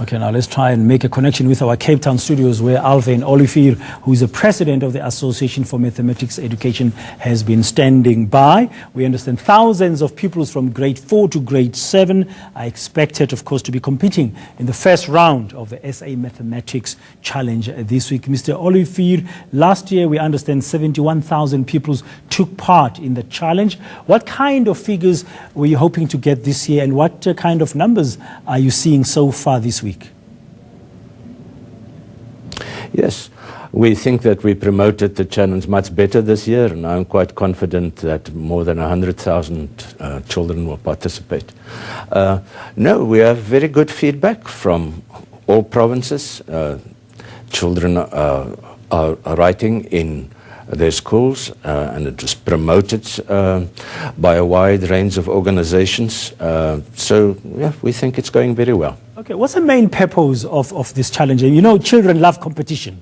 Okay, now let's try and make a connection with our Cape Town studios where Alwyn Olivier, who is the president of the Association for Mathematics Education, has been standing by. We understand thousands of pupils from grade 4 to grade 7 are expected, of course, to be competing in the first round of the SA Mathematics Challenge this week. Mr. Olivier, last year we understand 71,000 pupils took part in the challenge. What kind of figures were you hoping to get this year, and what kind of numbers are you seeing so far this week? Yes, we think that we promoted the challenge much better this year, and I'm quite confident that more than 100,000 children will participate. No, we have very good feedback from all provinces. Children are writing in their schools, and it was promoted by a wide range of organizations. So, yeah, we think it's going very well. Okay, what's the main purpose of this challenge? You know, children love competition.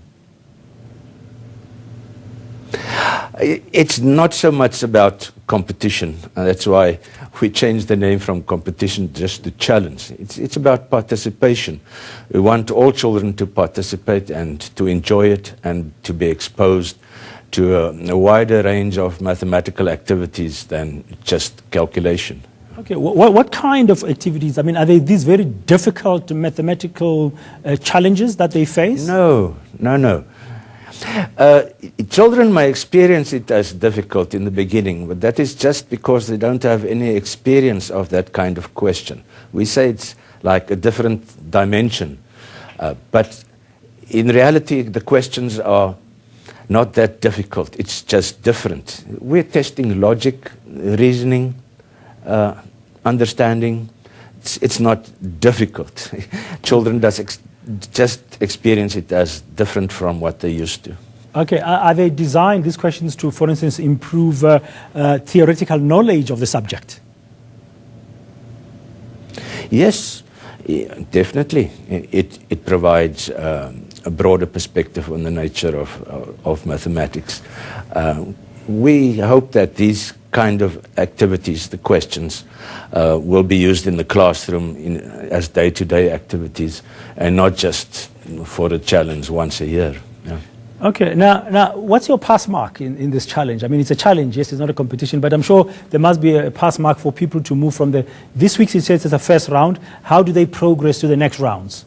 It's not so much about competition, and that's why we changed the name from competition just to challenge. It's about participation. We want all children to participate and to enjoy it and to be exposed to a wider range of mathematical activities than just calculation. Okay, what kind of activities? I mean, are they these very difficult mathematical challenges that they face? No. Children may experience it as difficult in the beginning, but that is just because they don't have any experience of that kind of question. We say it's like a different dimension, but in reality the questions are not that difficult. It's just different. We're testing logic, reasoning, understanding. It's not difficult. Children just experience it as different from what they used to. Okay, are they designed, these questions, to, for instance, improve theoretical knowledge of the subject? Yes, definitely. It provides a broader perspective on the nature of mathematics. We hope that these kind of activities, the questions, will be used in the classroom as day-to-day activities and not just for a challenge once a year. Yeah. Okay, now what's your pass mark in this challenge? I mean, it's a challenge, yes, it's not a competition, but I'm sure there must be a pass mark for people to move from this week's, it says it's a first round. How do they progress to the next rounds?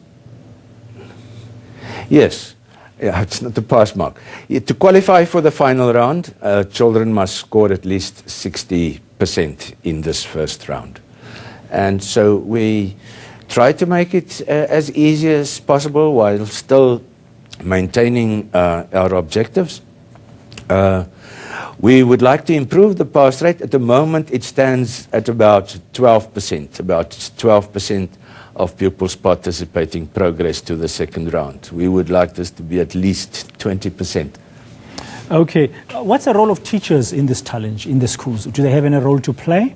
Yes. Yeah, it's not a pass mark. To qualify for the final round, children must score at least 60% in this first round. And so we try to make it as easy as possible while still maintaining our objectives. We would like to improve the pass rate. At the moment, it stands at about 12%. About 12% of pupils participating progress to the second round. We would like this to be at least 20%. Okay. What's the role of teachers in this challenge in the schools? Do they have any role to play?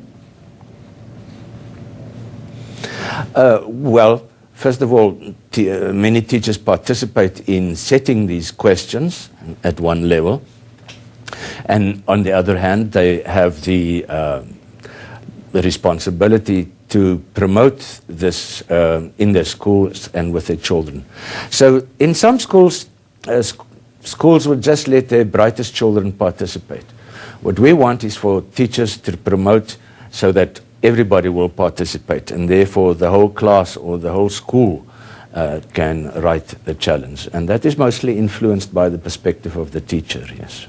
Well, first of all, many teachers participate in setting these questions at one level. And on the other hand, they have the responsibility to promote this in their schools and with their children. So in some schools, schools will just let their brightest children participate. What we want is for teachers to promote so that everybody will participate, and therefore the whole class or the whole school can write the challenge. And that is mostly influenced by the perspective of the teacher, yes.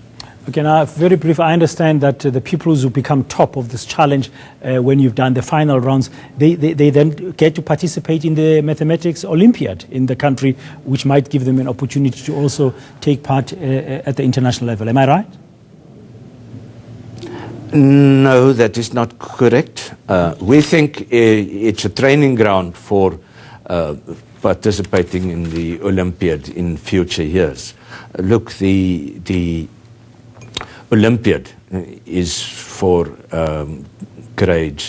Okay, now very brief, I understand that the pupils who become top of this challenge when you've done the final rounds, they then get to participate in the Mathematics Olympiad in the country, which might give them an opportunity to also take part at the international level. Am I right? No, that is not correct. We think it's a training ground for participating in the Olympiad in future years. Look, the Olympiad is for grade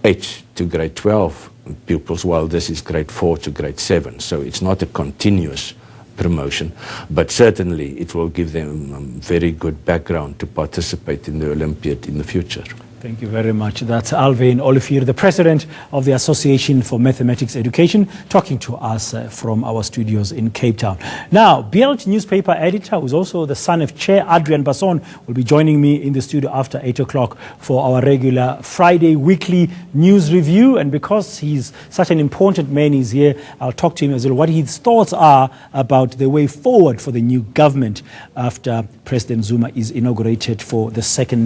8 to grade 12 pupils, while this is grade 4 to grade 7. So it's not a continuous promotion, but certainly it will give them a very good background to participate in the Olympiad in the future. Thank you very much. That's Alwyn Olivier, the president of the Association for Mathematics Education, talking to us from our studios in Cape Town. Now, BLG newspaper editor, who's also the son of Chair Adrian Basson, will be joining me in the studio after 8 o'clock for our regular Friday weekly news review. And because he's such an important man, he's here, I'll talk to him as well what his thoughts are about the way forward for the new government after President Zuma is inaugurated for the second